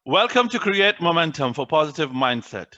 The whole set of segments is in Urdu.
Welcome to Create Momentum for Positive Mindset.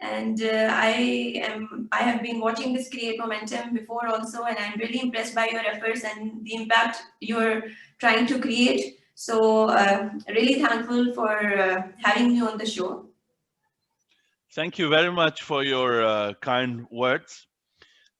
And I have been watching this Create Momentum before also, and I'm really impressed by your efforts and the impact you're trying to create. So really thankful for having me on the show. Thank you very much for your kind words.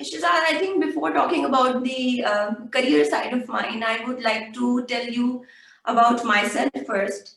Shehzad, I think before talking about the career side of mine, I would like to tell you about myself first.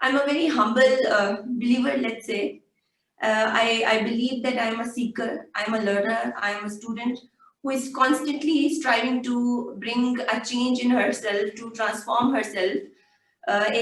I'm a very humble believer, let's say. I believe that I'm a seeker, I'm a learner, I'm a student who is constantly striving to bring a change in herself, to transform herself.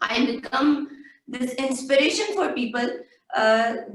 I become this inspiration for people.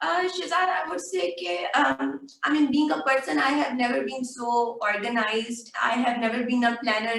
Shehzad, I would say that I mean, being a person, I have never been so organized. I have never been a planner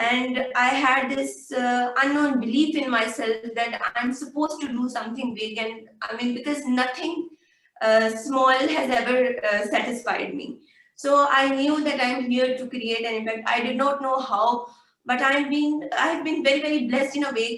And I had this unknown belief in myself that I'm supposed to do something big, and I mean, because nothing small has ever satisfied me. So I knew that I'm here to create an impact. I did not know how, but I've been very very blessed in a way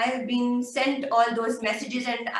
I have been sent all those messages and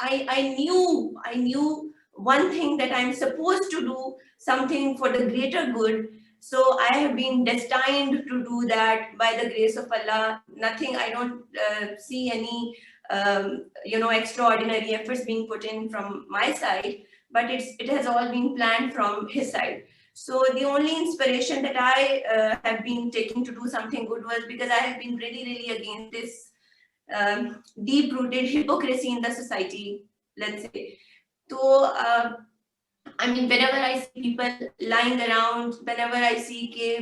I knew one thing, that I'm supposed to do something for the greater good. So I have been destined to do that by the grace of Allah. Nothing, I don't see any extraordinary efforts being put in from my side, but it has all been planned from His side. So the only inspiration that I have been taking to do something good was because I have been really really against this deep rooted hypocrisy in the society, let's say. So I mean, whenever I see people lying around, whenever I see کہ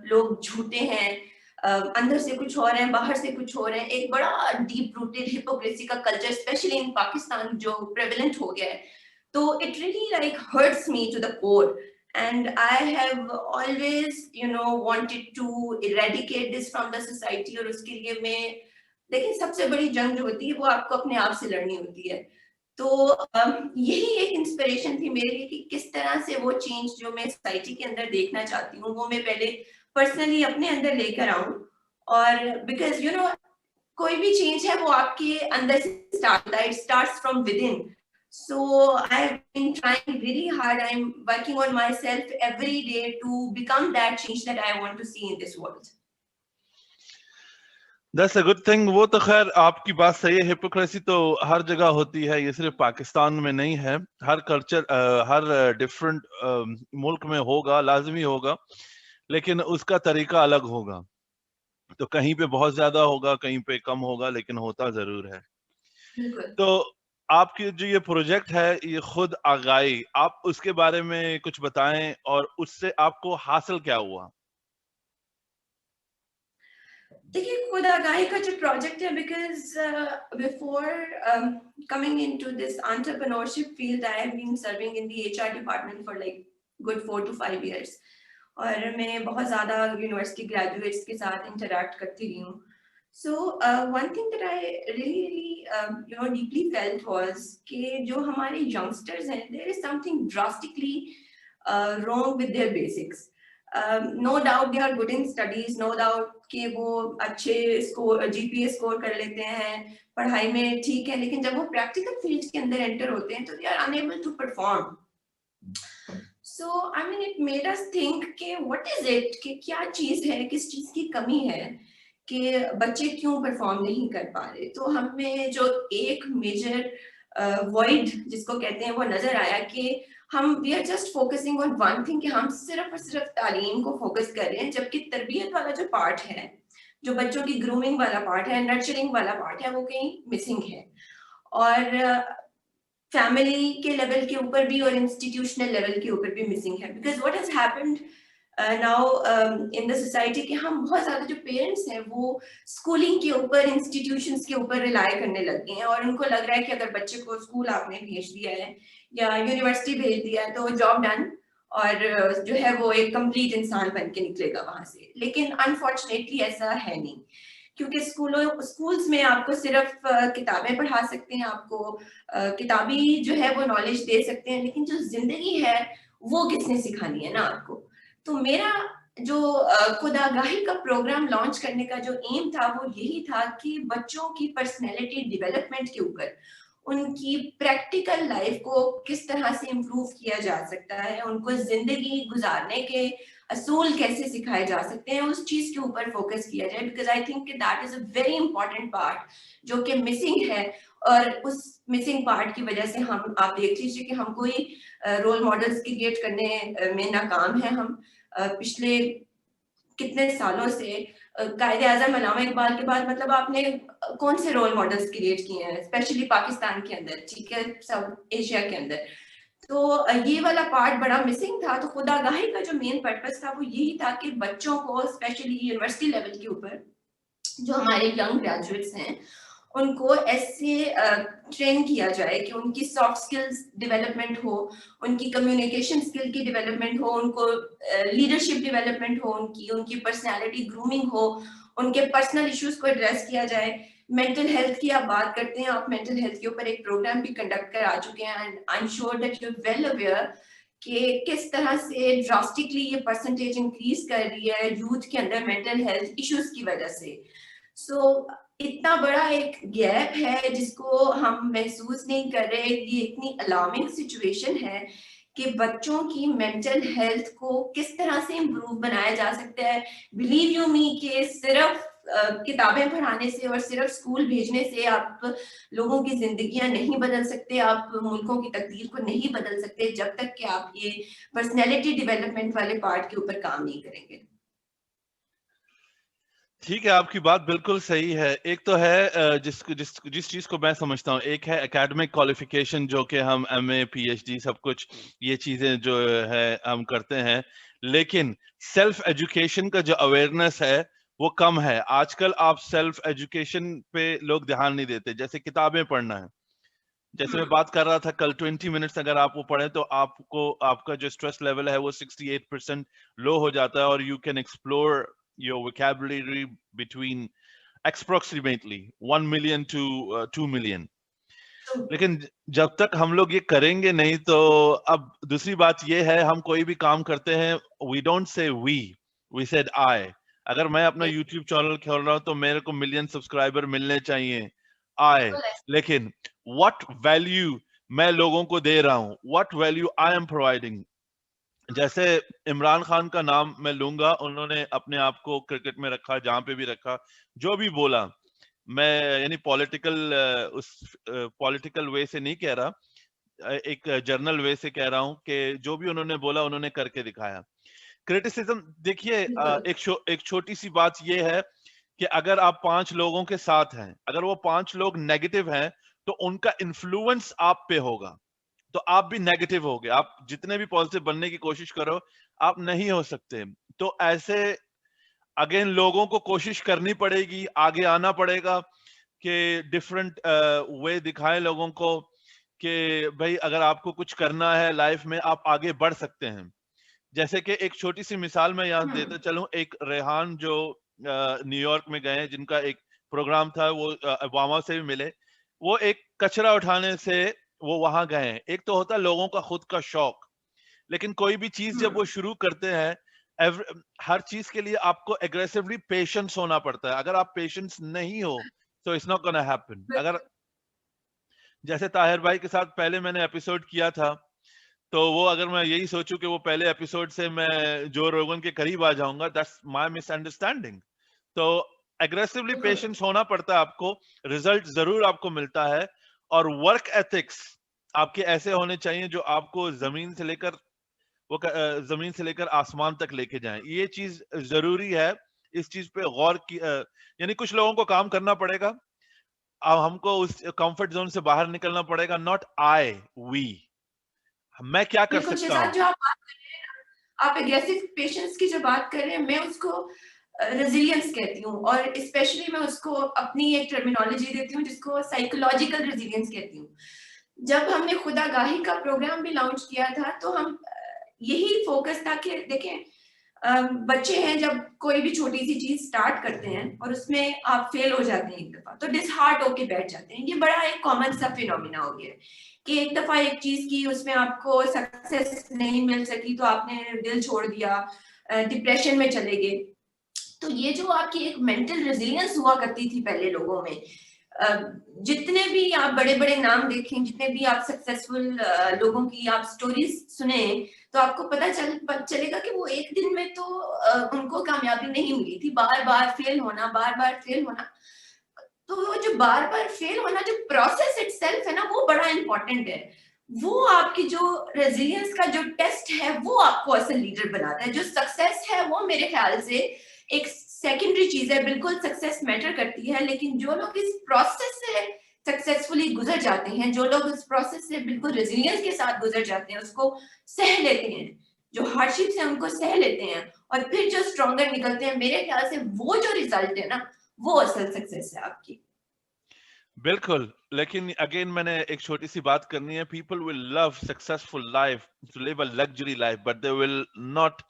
لوگ جھوٹے ہیں, اندر سے کچھ اور ہیں, باہر سے کچھ اور ہیں, ایک بڑا ڈیپ روٹیڈ ہپوکریسی کا کلچر اسپیشلی ان پاکستان جو پریویلنٹ ہو گیا ہے, تو it really like hurts me to the core. And I have always, wanted to eradicate this from the society. اور اس کے لیے میں دیکھیں سب سے بڑی جنگ جو ہوتی ہے وہ آپ کو اپنے آپ سے لڑنی ہوتی ہے. تو یہی ایک انسپریشن تھی میرے لیے کہ کس طرح سے وہ چینج جو میں سوسائٹی کے اندر دیکھنا چاہتی ہوں وہ میں پہلے پرسنلی اپنے اندر لے کر آؤں. اور بیکاز کوئی بھی چینج ہے وہ آپ کے اندر سے اسٹارٹ ہوتا ہے, it starts from with in. So I've been trying really hard. I'm working on myself every day to become that change that I want to see in this world. That's a good thing. وہ تو خیر آپ کی بات صحیح ہے, ہپوکریسی تو ہر جگہ ہوتی ہے, یہ صرف پاکستان میں نہیں ہے, ہر کلچر ہر ڈفرینٹ ملک میں ہوگا, لازمی ہوگا, لیکن اس کا طریقہ الگ ہوگا. تو کہیں پہ بہت زیادہ ہوگا, کہیں پہ کم ہوگا, لیکن ہوتا ضرور ہے. تو آپ کی جو یہ پروجیکٹ ہے یہ خود آگاہی, آپ اس کے بارے میں کچھ بتائیں اور اس سے آپ کو حاصل کیا ہوا؟ دیکھیے خود آگاہی کا جو پروجیکٹ ہے, because before coming into this entrepreneurship field I have been serving in the H R department for like good 4 to 5 years. اور میں بہت زیادہ یونیورسٹی گریجویٹس کے ساتھ انٹریکٹ کرتی رہی ہوں. So one thing that I really deeply felt was کہ جو ہمارے youngsters ہیں, there is something drastically wrong with their basics. No doubt they are good in studies, no doubt کہ وہ اچھے GPA اسکور کر لیتے ہیں, پڑھائی میں ٹھیک ہے, لیکن جب وہ پریکٹیکل فیلڈ کے اندر انٹر ہوتے ہیں تو they are unable to perform. So I mean it made us think کہ what is it, کہ کیا چیز ہے, کس چیز کی کمی ہے کہ بچے کیوں پرفارم نہیں کر پا رہے. تو ہمیں جو ایک میجر وائڈ جس کو کہتے ہیں وہ نظر آیا کہ ہم we are just focusing on one thing, کہ ہم صرف اور صرف تعلیم کو فوکس کر رہے ہیں, جبکہ تربیت والا جو پارٹ ہے, جو بچوں کی گرومنگ والا پارٹ ہے, نرچرنگ والا پارٹ ہے, وہ کہیں مسنگ ہے. اور فیملی کے لیول کے اوپر بھی اور انسٹیٹیوشنل لیول کے اوپر بھی مسنگ ہے. Because what has happened now in the society کہ ہم بہت زیادہ جو پیرنٹس ہیں وہ اسکولنگ کے اوپر, انسٹیٹیوشنس کے اوپر ریلائی کرنے لگ گئے ہیں, اور ان کو لگ رہا ہے کہ اگر بچے کو اسکول آپ نے بھیج دیا ہے یا یونیورسٹی بھیج دیا ہے تو جاب ڈن, اور جو ہے وہ ایک کمپلیٹ انسان بن کے نکلے گا وہاں سے. لیکن انفارچونیٹلی ایسا ہے نہیں, کیونکہ اسکولس میں آپ کو صرف کتابیں پڑھا سکتے ہیں, آپ کو کتابی جو ہے وہ نالج دے سکتے ہیں, لیکن جو زندگی ہے وہ کس نے سکھانی ہے نا آپ کو. تو میرا جو خود آگاہی کا پروگرام لانچ کرنے کا جو ایم تھا وہ یہی تھا کہ بچوں کی پرسنالٹی ڈیولپمنٹ کے اوپر, ان کی پریکٹیکل لائف کو کس طرح سے امپروو کیا جا سکتا ہے, ان کو زندگی گزارنے کے اصول کیسے سکھائے جا سکتے ہیں, اس چیز کے اوپر فوکس کیا جائے. بیکاز آئی تھنک کہ that is a very important part جو کہ مسنگ ہے, اور اس مسنگ پارٹ کی وجہ سے آپ دیکھ لیجیے کہ ہم کوئی رول ماڈلس کریٹ کرنے میں ناکام ہیں. ہم پچھلے کتنے سالوں سے قائد اعظم علامہ اقبال کے بعد مطلب آپ نے کون سے رول ماڈلس کریٹ کیے ہیں, اسپیشلی پاکستان کے اندر, ٹھیک ہے, ساؤتھ ایشیا کے اندر. تو یہ والا پارٹ بڑا مسنگ تھا. تو خود آگاہی کا جو مین پرپس تھا وہ یہی تھا کہ بچوں کو اسپیشلی یونیورسٹی لیول کے اوپر جو ہمارے ینگ گریجویٹس ہیں ان کو ایسے ٹرین کیا جائے کہ ان کی سافٹ اسکلز ڈیولپمنٹ ہو, ان کی کمیونیکیشن اسکل کی ڈیولپمنٹ ہو, ان کو لیڈرشپ ڈیولپمنٹ ہو, ان کی پرسنالٹی گرومنگ ہو, ان کے پرسنل ایشوز کو ایڈریس کیا جائے. مینٹل ہیلتھ کی آپ بات کرتے ہیں, آپ مینٹل ہیلتھ کے اوپر ایک پروگرام بھی کنڈکٹ کر آ چکے ہیں, and I am sure that you are well aware کہ کس طرح سے ڈراسٹکلی یہ پرسنٹیج انکریز کر رہی ہے یوتھ کے اندر مینٹل ہیلتھ ایشوز کی وجہ سے. سو اتنا بڑا ایک گیپ ہے جس کو ہم محسوس نہیں کر رہے. یہ اتنی الارمنگ سچویشن ہے کہ بچوں کی مینٹل ہیلتھ کو کس طرح سے امپروو بنایا جا سکتا ہے. بلیو یو می کہ صرف کتابیں پڑھانے سے اور صرف اسکول بھیجنے سے آپ لوگوں کی زندگیاں نہیں بدل سکتے, آپ ملکوں کی تقدیر کو نہیں بدل سکتے جب تک کہ آپ یہ پرسنالٹی ڈیولپمنٹ والے پارٹ کے اوپر کام نہیں کریں گے. ٹھیک ہے, آپ کی بات بالکل صحیح ہے. ایک تو ہے جس چیز کو میں سمجھتا ہوں, ایک ہے اکیڈمک کوالیفیکیشن, جو کہ ہم ایم اے پی ایچ ڈی سب کچھ یہ چیزیں جو ہے ہم کرتے ہیں, لیکن سیلف ایجوکیشن کا جو اویئرنیس ہے وہ کم ہے. آج کل آپ سیلف ایجوکیشن پہ لوگ دھیان نہیں دیتے. جیسے کتابیں پڑھنا ہے, جیسے میں بات کر رہا تھا کل, 20 منٹس اگر آپ وہ پڑھیں تو آپ کا جو اسٹریس لیول ہے وہ 68% لو ہو جاتا ہے, اور you can explore your vocabulary between approximately 1 million to 2 million. لیکن جب تک ہم لوگ یہ کریں گے نہیں تو, اب دوسری بات یہ ہے, ہم کوئی بھی کام کرتے ہیں, we don't say we said I. اگر میں اپنا یوٹیوب چینل کھول رہا ہوں تو میرے کو ملین سبسکرائبر ملنے چاہیے, I. لیکن what value میں لوگوں کو دے رہا ہوں, what value I am providing. جیسے عمران خان کا نام میں لوں گا, انہوں نے اپنے آپ کو کرکٹ میں رکھا, جہاں پہ بھی رکھا, جو بھی بولا, میں یعنی پولیٹیکل وے سے نہیں کہہ رہا, ایک جرنل وے سے کہہ رہا ہوں کہ جو بھی انہوں نے بولا انہوں نے کر کے دکھایا. کریٹیسزم دیکھیے, ایک چھوٹی سی بات یہ ہے کہ اگر آپ 5 لوگوں کے ساتھ ہیں, اگر وہ 5 لوگ نیگیٹو ہیں تو ان کا انفلوئنس آپ پہ ہوگا, تو آپ بھی نیگیٹو ہو گئے. آپ جتنے بھی پازیٹیو بننے کی کوشش کرو, آپ نہیں ہو سکتے. تو ایسے اگین لوگوں کو کوشش کرنی پڑے گی, آگے آنا پڑے گا کہ ڈفرنٹ وے دکھائیں لوگوں کو کہ بھائی اگر آپ کو کچھ کرنا ہے لائف میں, آپ آگے بڑھ سکتے ہیں. جیسے کہ ایک چھوٹی سی مثال میں یہاں دیتا چلوں, ایک ریحان جو نیو یارک میں گئے, جن کا ایک پروگرام تھا, وہ اوباما سے بھی ملے, وہ ایک کچرا اٹھانے سے وہ وہاں گئے. ایک تو ہوتا ہے لوگوں کا خود کا شوق, لیکن کوئی بھی چیز جب وہ شروع کرتے ہیں, ہر چیز کے لیے آپ کو اگریسولی پیشنس ہونا پڑتا ہے. اگر آپ پیشنس نہیں ہو تو اٹس ناٹ گونا ہیپن. اگر جیسے طاہر بھائی کے ساتھ پہلے میں نے ایپیسوڈ کیا تھا, تو وہ اگر میں یہی سوچوں کہ وہ پہلے ایپیسوڈ سے میں جو روگن کے قریب آ جاؤں گا, دیٹس مائی مس انڈرسٹینڈنگ. تو اگریسولی پیشنس ہونا پڑتا ہے آپ کو, ریزلٹ ضرور آپ کو ملتا ہے. اور ورک ایتھکس آپ کے ایسے ہونے چاہیے جو آپ کو زمین سے لے کر آسمان تک لے کے جائیں. یہ چیز ضروری ہے, اس چیز پہ غور کی, یعنی کچھ لوگوں کو کام کرنا پڑے گا, ہم کو اس کمفرٹ زون سے باہر نکلنا پڑے گا. ناٹ آئی, وی, میں کیا کر سکتا ہوں. جو آپ بات کر رہے ہیں, آپ اگریسو پیشنس کی جو بات کر رہے ہیں, میں اس کو ریزیلینس کہتی ہوں, اور اسپیشلی میں اس کو اپنی ایک ٹرمینالوجی دیتی ہوں جس کو سائیکولوجیکل ریزیلینس کہتی ہوں. جب ہم نے خدا گاہی کا پروگرام بھی لانچ کیا تھا تو ہم یہی فوکس تھا کہ دیکھیں بچے ہیں, جب کوئی بھی چھوٹی سی چیز سٹارٹ کرتے ہیں اور اس میں آپ فیل ہو جاتے ہیں ایک دفعہ, تو ڈس ہارٹ ہو کے بیٹھ جاتے ہیں. یہ بڑا ایک کامن سا فینومینا ہو گیا کہ ایک دفعہ ایک چیز کی, اس میں آپ کو سکسیس نہیں مل سکی تو آپ نے دل چھوڑ دیا, ڈپریشن میں چلے گئے. تو یہ جو آپ کی ایک مینٹل ریزیلینس ہوا کرتی تھی پہلے لوگوں میں, جتنے بھی آپ بڑے بڑے نام دیکھیں, جتنے بھی آپ سکسیسفل لوگوں کی آپ سٹوریز سنیں, تو آپ کو پتہ چلے گا کہ وہ ایک دن میں تو ان کو کامیابی نہیں ملی تھی. بار بار فیل ہونا, بار بار فیل ہونا. تو وہ جو بار بار فیل ہونا, جو پروسیس اٹ سیلف ہے نا, وہ بڑا امپورٹنٹ ہے. وہ آپ کی جو ریزیلینس کا جو ٹیسٹ ہے وہ آپ کو اصل لیڈر بناتا ہے. جو سکسیس ہے وہ میرے خیال سے ایک سیکنڈری چیز ہے. بالکل سکسیس میٹر کرتی ہے, لیکن جو لوگ اس پروسیس سے سکسیسفلی گزر جاتے ہیں, جو لوگ اس پروسیس سے بالکل ریزیلینس کے ساتھ گزر جاتے ہیں, اس کو سہ لیتے ہیں, جو ہارڈشپس ہیں ان کو سہ لیتے ہیں, اور پھر جو اسٹرانگر نکلتے ہیں, میرے خیال سے وہ جو ریزلٹ ہے نا, وہ اصل سکسیس ہے آپ کی. بالکل, لیکن اگین میں نے ایک چھوٹی سی بات کرنی ہے. People will love successful life, to live a luxury life, but they will not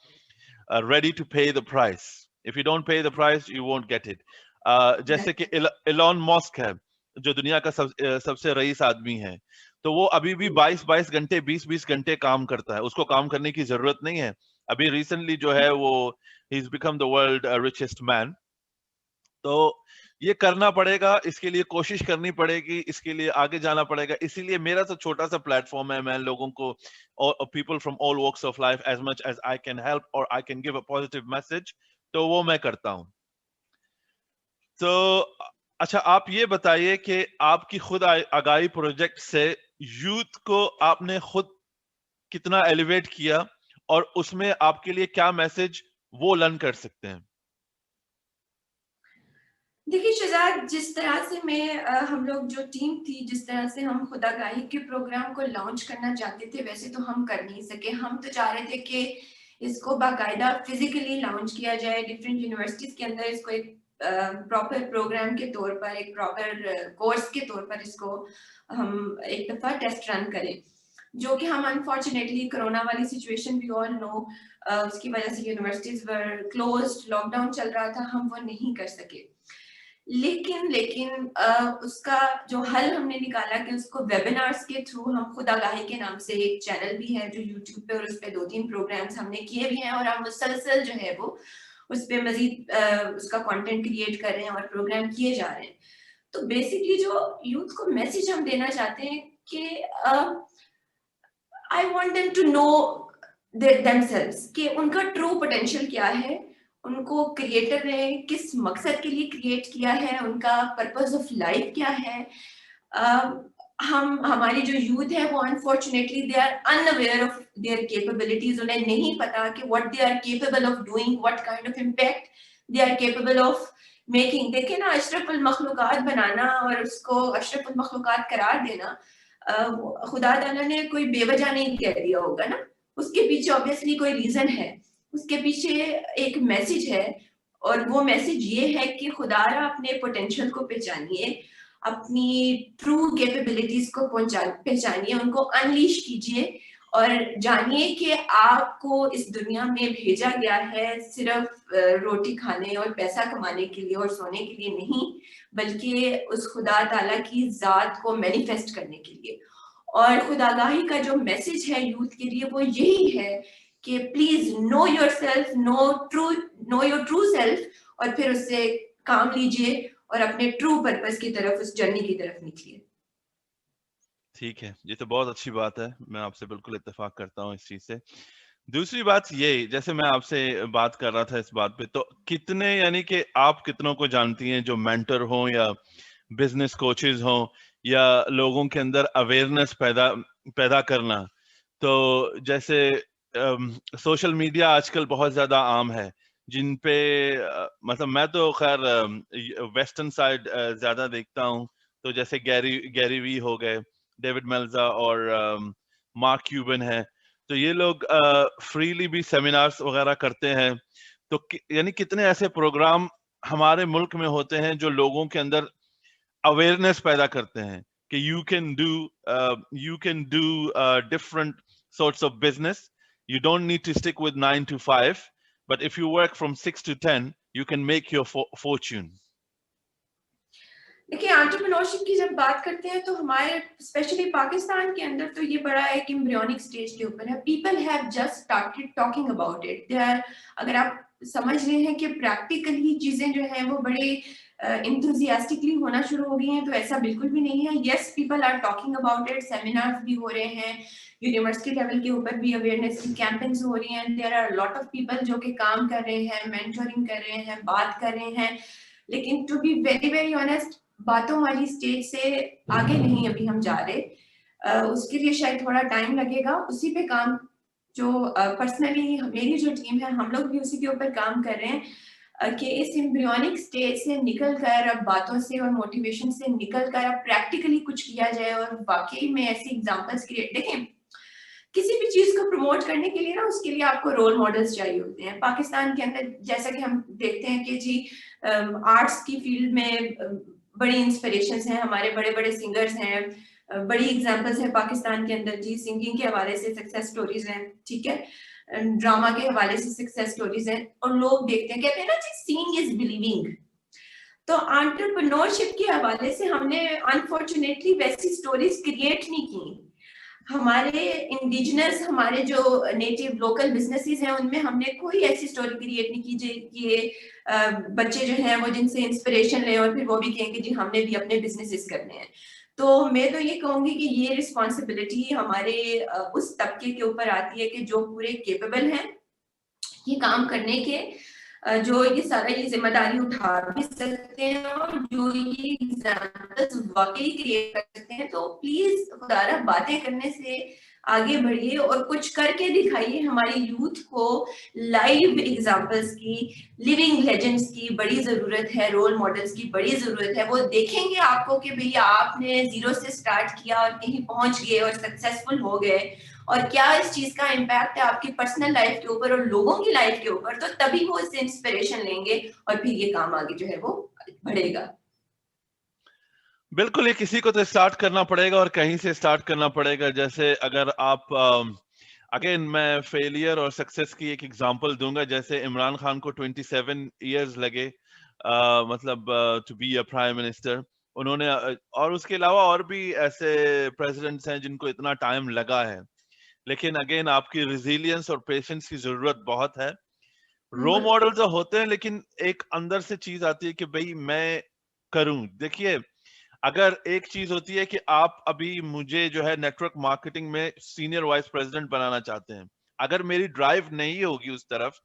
ready to pay the price. If you don't pay the price, you won't get it. جیسے کہ ایلون ماسک ہے, جو دنیا کا سب سے رئیس آدمی ہے, تو وہ ابھی بھی 22 گھنٹے 20 گھنٹے کام کرتا ہے. اس کو کام کرنے کی ضرورت نہیں ہے. ابھی ریسنٹلی جو ہے وہ he's become the world richest man. تو یہ کرنا پڑے گا, اس کے لیے کوشش کرنی پڑے گی, اس کے لیے آگے جانا پڑے گا. اسی لیے میرا تو چھوٹا سا پلیٹ فارم ہے, میں لوگوں کو, people from all walks of life, as much as I can help اور I can give a positive message, تو وہ میں کرتا ہوں. تو اچھا, آپ یہ بتائیے کہ آپ کی خود آگاہی پروجیکٹ سے یوتھ کو آپ نے خود کتنا ایلیویٹ کیا, اور اس میں آپ کے لیے کیا میسج وہ لرن کر سکتے ہیں؟ دیکھیے شہزاد، جس طرح سے ہم لوگ جو ٹیم تھی، جس طرح سے ہم خدا گاہی کے پروگرام کو لانچ کرنا چاہتے تھے، ویسے تو ہم کر نہیں سکے. ہم تو چاہ رہے تھے کہ اس کو باقاعدہ فزیکلی لانچ کیا جائے ڈفرینٹ یونیورسٹیز کے اندر، اس کو ایک پراپر پروگرام کے طور پر، ایک پراپر کورس کے طور پر اس کو ہم ایک دفعہ ٹیسٹ رن کریں، جو کہ ہم انفارچونیٹلی کرونا والی سچویشن بھی آل نو، اس کی وجہ سے یونیورسٹیز ور کلوزڈ، لاک ڈاؤن چل رہا تھا، ہم وہ نہیں کر سکے. لیکن اس کا جو حل ہم نے نکالا کہ اس کو ویبینارز کے تھرو، ہم خدا گاہی کے نام سے ایک چینل بھی ہے جو یوٹیوب پہ، اور اس پہ 2-3 پروگرامز ہم نے کیے بھی ہیں، اور ہم مسلسل جو ہے وہ اس پہ مزید اس کا کانٹینٹ کریٹ کر رہے ہیں اور پروگرام کیے جا رہے ہیں. تو بیسکلی جو یوتھ کو میسج ہم دینا چاہتے ہیں کہ I want them to know themselves کہ ان کا ٹرو پوٹینشیل کیا ہے، ان کو کریٹر نے کس مقصد کے لیے کریٹ کیا ہے، ان کا پرپز آف لائف کیا ہے. ہماری جو یوتھ ہے وہ unfortunately they are unaware of their capabilities. انہیں نہیں پتا کہ what they are capable of doing, what kind of impact they are capable of making. دیکھیں نا، اشرف المخلوقات بنانا اور اس کو اشرف المخلوقات قرار دینا، خدا تعالیٰ نے کوئی بے وجہ نہیں کہہ دیا ہوگا نا. اس کے پیچھے obviously کوئی ریزن ہے، اس کے پیچھے ایک میسج ہے، اور وہ میسج یہ ہے کہ خدا را اپنے پوٹینشیل کو پہچانیے، اپنی ٹرو کیپیبلٹیز کو پہچانیے، ان کو انلیش کیجیے، اور جانیے کہ آپ کو اس دنیا میں بھیجا گیا ہے صرف روٹی کھانے اور پیسہ کمانے کے لیے اور سونے کے لیے نہیں، بلکہ اس خدا تعالیٰ کی ذات کو مینیفیسٹ کرنے کے لیے. اور خدا گاہی کا جو میسج ہے یوتھ کے لیے وہ یہی ہے کہ please know yourself, know your true self, اور پھر اس سے کام لیجیے اور اپنے ٹرو پرپز کی طرف، اس جرنی کی طرف نکلیے. ٹھیک ہے، یہ تو بہت اچھی بات ہے، میں آپ سے بالکل اتفاق کرتا ہوں اس چیز سے. دوسری بات یہ، جیسے میں آپ سے بات کر رہا تھا اس بات پہ، تو کتنے، یعنی کہ آپ کتنوں کو جانتی ہیں جو مینٹر ہوں یا بزنس کوچز ہوں یا لوگوں کے اندر اویئرنیس پیدا کرنا. تو جیسے سوشل میڈیا آج کل بہت زیادہ عام ہے، جن پہ مطلب میں تو خیر ویسٹرن سائڈ زیادہ دیکھتا ہوں، تو جیسے گیری وی ہو گئے، ڈیوڈ میلزا اور مارک کیوبن ہے، تو یہ لوگ فریلی بھی سیمینارز وغیرہ کرتے ہیں. تو یعنی کتنے ایسے پروگرام ہمارے ملک میں ہوتے ہیں جو لوگوں کے اندر اویئرنیس پیدا کرتے ہیں کہ you can do different sorts of business. You don't need to stick with 9 to 5, but if you work from 6 to 10, you can make your fortune. دیکھیے، انٹرپرینورشپ کی جب بات کرتے ہیں تو ہمارے اسپیشلی پاکستان کے اندر تو یہ بڑا ایک ایمبریونک سٹیج کے اوپر ہے. People have just started talking about it. اگر آپ سمجھ رہے ہیں کہ پریکٹیکلی چیزیں جو ہیں وہ بڑے انتھوزیاسٹکلی ہونا شروع ہو گئی ہیں، تو ایسا بالکل بھی نہیں ہے. Yes, people are talking about it, seminars بھی ہو رہے ہیں، یونیورسٹی لیول کے اوپر بھی اویئرنیس کی کیمپینز ہو رہی ہیں. There are lot of people جو کہ کام کر رہے ہیں، مینٹورنگ کر رہے ہیں، بات کر رہے ہیں. لیکن to be very very honest, باتوں والی سٹیج سے آگے نہیں ابھی ہم جا رہے. اس کے لیے شاید تھوڑا ٹائم لگے گا. اسی پہ کام جو پرسنلی میری جو ٹیم ہے، ہم لوگ بھی اسی کے اوپر کام کر رہے ہیں کہ اس ایمبریونک سٹیج سے نکل کر، اب باتوں سے اور موٹیویشن سے نکل کر اب پریکٹیکلی کچھ کیا جائے اور واقعی میں ایسی ایگزامپلس کریٹ. دیکھیں، کسی بھی چیز کو پروموٹ کرنے کے لیے نا، اس کے لیے آپ کو رول ماڈلس چاہیے ہوتے ہیں. پاکستان کے اندر جیسا کہ ہم دیکھتے ہیں کہ جی آرٹس کی فیلڈ میں بڑی انسپریشنز ہیں، ہمارے بڑے بڑے سنگرز ہیں، بڑی ایگزامپلس ہیں پاکستان کے اندر. جی سنگنگ کے حوالے سے سکسیس سٹوریز ہیں، ٹھیک ہے، ڈرامہ کے حوالے سے سکسیس سٹوریز ہیں، اور لوگ دیکھتے ہیں، کہتے ہیں نا جی سینگ از بلیونگ. تو انٹرپرینورشپ کے حوالے سے ہم نے انفارچونیٹلی ویسی سٹوریز کریٹ نہیں کی. ہمارے انڈیجنس، ہمارے جو نیٹیو لوکل بزنسز ہیں، ان میں ہم نے کوئی ایسی سٹوری کریٹ نہیں کی کہ بچے جو ہیں وہ جن سے انسپریشن لیں اور پھر وہ بھی کہیں کہ جی ہم نے بھی اپنے بزنسز کرنے ہیں. تو میں تو یہ کہوں گی کہ یہ رسپانسبلٹی ہمارے اس طبقے کے اوپر آتی ہے کہ جو پورے کیپیبل ہیں یہ کام کرنے کے، جو یہ سارا یہ ذمہ داری اٹھا بھی سکتے ہیں اور جو یہ ایگزامپلز واقعی کریٹ کر سکتے ہیں. تو پلیز خدا را باتیں کرنے سے آگے بڑھیے اور کچھ کر کے دکھائیے. ہماری یوتھ کو لائیو ایگزامپلس کی, لیونگ لیجنڈس کی بڑی ضرورت ہے, رول ماڈلس کی بڑی ضرورت ہے. وہ دیکھیں گے آپ کو کہ بھئی آپ نے زیرو سے سٹارٹ کیا اور کہیں پہنچ گئے اور سکسیسفل ہو گئے, اور کیا اس چیز کا امپیکٹ ہے آپ کی پرسنل لائف کے اوپر اور لوگوں کی لائف کے اوپر. تو تبھی وہ اس سے انسپریشن لیں گے اور پھر یہ کام آگے جو ہے وہ بڑھے گا. بالکل, یہ کسی کو تو اسٹارٹ کرنا پڑے گا اور کہیں سے اسٹارٹ کرنا پڑے گا. جیسے اگر آپ اگین میں فیلئر اور سکسیس کی ایک ایگزامپل دوں گا. جیسے عمران خان کو 27 ایئرز لگے مطلب to be a prime minister. انہوں نے, اور اس کے علاوہ اور بھی ایسے پریزیڈنٹس ہیں جن کو اتنا ٹائم لگا ہے, لیکن اگین آپ کی ریزیلینس اور پیشنس کی ضرورت بہت ہے. رول ماڈل تو ہوتے ہیں, لیکن ایک اندر سے چیز آتی ہے کہ بھئی میں کروں. دیکھیے, اگر ایک چیز ہوتی ہے کہ آپ ابھی مجھے جو ہے نیٹ ورک مارکیٹنگ میں سینئر وائس پریزیڈنٹ بنانا چاہتے ہیں, اگر میری ڈرائیو نہیں ہوگی اس طرف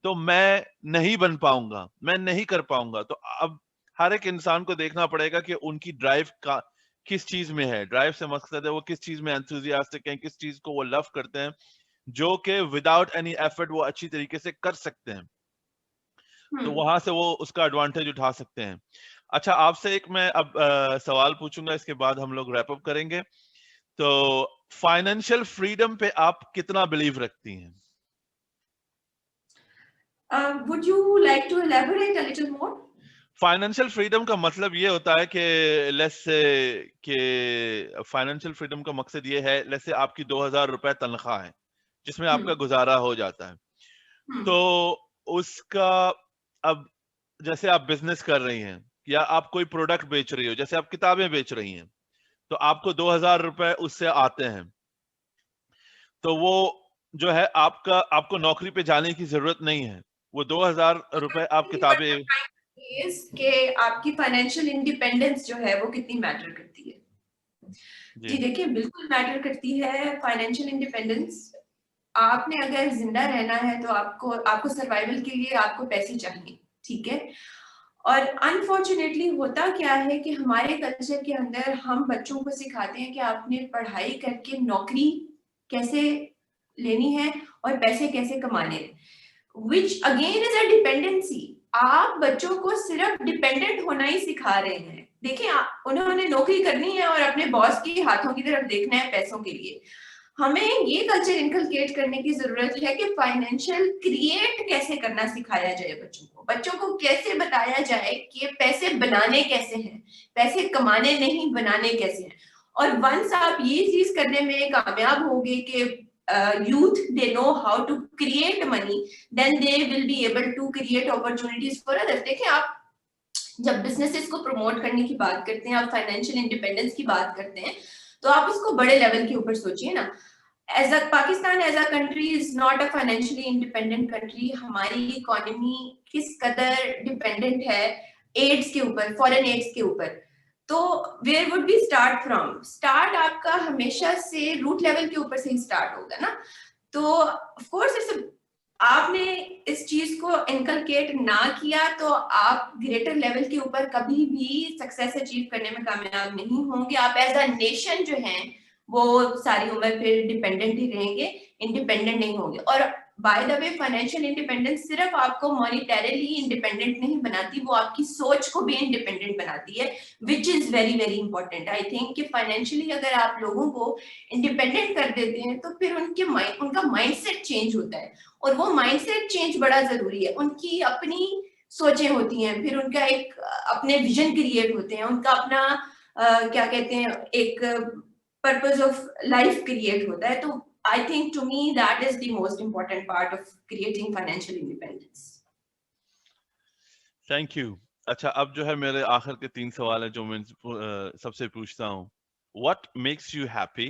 تو میں نہیں بن پاؤں گا, میں نہیں کر پاؤں گا. تو اب ہر ایک انسان کو دیکھنا پڑے گا کہ ان کی ڈرائیو کا کس چیز میں ہے. ڈرائیو سے مقصد ہے وہ کس چیز میں انتھوزیاسٹک ہیں, کس چیز کو وہ لو کرتے ہیں, جو کہ وداؤٹ اینی ایفرٹ وہ اچھی طریقے سے کر سکتے ہیں. تو وہاں سے وہ اس کا ایڈوانٹیج اٹھا سکتے ہیں. اچھا, آپ سے ایک میں اب سوال پوچھوں گا, اس کے بعد ہم لوگ ریپ اپ کریں گے. تو فائنینشیل فریڈم پہ آپ کتنا بلیو رکھتی ہیں؟ Would you like to elaborate a little more? Financial freedom کا مطلب یہ ہوتا ہے کہ لیٹس سے کہ فائنینشیل فریڈم کا مقصد یہ ہے, لیٹس سے آپ کی 2000 روپے تنخواہ ہے جس میں آپ کا گزارا ہو جاتا ہے. تو اس کا اب جیسے آپ بزنس کر رہی ہیں یا آپ کوئی پروڈکٹ بیچ رہی ہو, جیسے آپ کتابیں بیچ رہی ہیں, تو آپ کو 2000 روپے اس سے آتے ہیں. تو وہ جو ہے آپ کو نوکری پہ جانے کی ضرورت نہیں ہے. وہ 2000 روپے آپ کتابیں کہ آپ کی فائنینشیل انڈیپینڈنس جو ہے وہ کتنی میٹر کرتی ہے. جی دیکھیے, بالکل میٹر کرتی ہے فائنینشیل انڈیپینڈنس. آپ نے اگر زندہ رہنا ہے تو آپ کو سروائیول کے لیے آپ کو پیسے چاہیے, ٹھیک ہے. اور انفارچونیٹلی ہوتا کیا ہے کہ ہمارے کلچر کے اندر ہم بچوں کو سکھاتے ہیں کہ آپ نے پڑھائی کر کے نوکری کیسے لینی ہے اور پیسے کیسے کمانے ہیں, which again is a dependency. آپ بچوں کو صرف ڈیپینڈنٹ ہونا ہی سکھا رہے ہیں. دیکھیں, انہوں نے نوکری کرنی ہے اور اپنے باس کے ہاتھوں کی طرف دیکھنا ہے پیسوں کے لیے. ہمیں یہ کلچر انکلکیٹ کرنے کی ضرورت ہے کہ فائنینشیل کریٹ کیسے کرنا سکھایا جائے بچوں کو. بچوں کو کیسے بتایا جائے کہ پیسے بنانے کیسے ہیں, پیسے کمانے نہیں بنانے کیسے ہیں. اور ونس آپ یہ چیز کرنے میں کامیاب ہوگے کہ youth they know how to create money, then they will be able to create opportunities for others. دیکھیں, آپ جب بزنسز کو پروموٹ کرنے کی بات کرتے ہیں, آپ فائنینشیل انڈیپینڈنس کی بات کرتے ہیں, تو آپ اس کو بڑے لیول کے اوپر سوچیے نا. As a Pakistan as a country is not a financially independent country. ہماری اکانومی کس قدر ڈیپینڈنٹ ہے ایڈس کے اوپر, فورن ایڈس کے اوپر. تو where would be start from? Start آپ کا ہمیشہ سے روٹ لیول کے اوپر سے ہی اسٹارٹ ہوگا نا. تو آف کورس آپ نے اس چیز کو انکلکیٹ نہ کیا تو آپ گریٹر لیول کے اوپر کبھی بھی سکسیس اچیو کرنے میں کامیاب نہیں ہوں گے. آپ ایز اے نیشن جو ہیں وہ ساری عمر پھر ڈیپینڈنٹ ہی رہیں گے, انڈیپینڈنٹ نہیں ہوں گے. اور by the way, financial independence صرف آپ کو مانیٹریلی انڈیپینڈنٹ نہیں بناتی, وہ آپ کی سوچ کو بھی انڈیپینڈنٹ بناتی ہے, which is very very important. I think کہ فائنینشیلی اگر آپ لوگوں کو انڈیپینڈنٹ کر دیتے ہیں تو پھر ان کا مائنڈ سیٹ چینج ہوتا ہے, اور وہ مائنڈ سیٹ چینج بڑا ضروری ہے. ان کی اپنی سوچیں ہوتی ہیں, پھر ان کا ایک اپنے ویژن کریٹ ہوتے ہیں, ان کا اپنا کیا کہتے ہیں ایک پرپز آف لائف کریٹ ہوتا ہے. تو I think to me that is the most important part of creating financial independence. Thank you. اچھا, اب جو ہے میرے آخر کے 3 سوال ہیں جو میں سب سے پوچھتا ہوں. What makes you happy?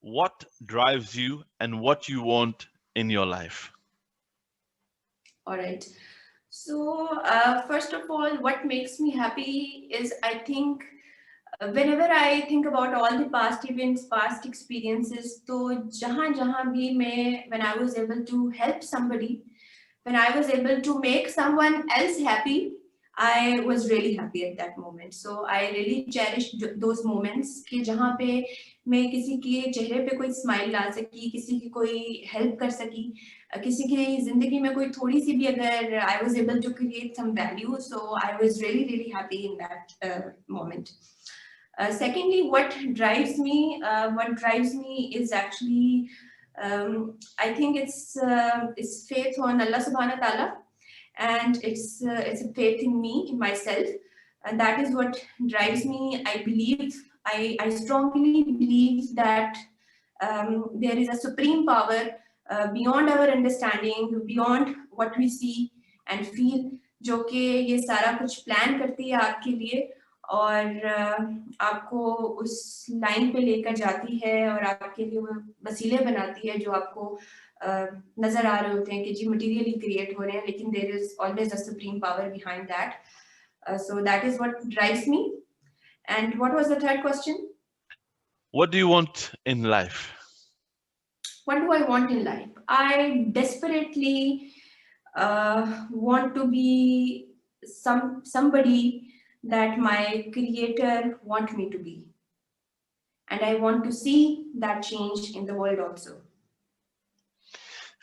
What drives you? And what you want in your life? All right. So first of all, what makes me happy is, I think, whenever I think about all the past events, past experiences, تو جہاں بھی میں, when I was able to help somebody, when I was able to make someone else happy, I was really happy at that moment. So I really cherish those moments کہ جہاں پہ میں کسی کے چہرے پہ کوئی اسمائل لا سکی, کسی کی کوئی ہیلپ کر سکی, کسی کی زندگی میں کوئی تھوڑی سی بھی اگر I was able to create some value, so I was really really happy in that moment. Secondly, what drives me is actually I think it's faith on Allah subhanahu wa ta'ala, and it's a faith in me, in myself, and that is what drives me. I strongly believe that there is a supreme power beyond our understanding, beyond what we see and feel, جو کہ یہ سارا کچھ پلان کرتی ہے آپ کے لیے اور آپ کو اس لائن پہ لے کر جاتی ہے اور آپ کے لیے وہ وسیلے بناتی ہے جو آپ کو نظر آ رہے ہوتے ہیں کہ جی مٹیریلی کریٹ ہو رہے ہیں, لیکن there is always a supreme power behind that. So that is what drives me. And what was the third question? What do you want in life? What do I want in life? I desperately want to be somebody that my creator want me to be. And I want to see that change in the world also.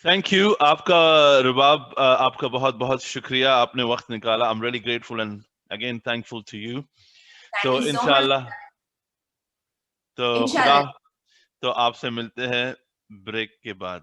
Thank you. آپ کا رباب, آپ کا بہت بہت شکریہ, آپ نے وقت نکالا. I'm really grateful and again thankful to you. Thank you so much. تو خدا, تو آپ سے ملتے ہیں بریک کے بعد.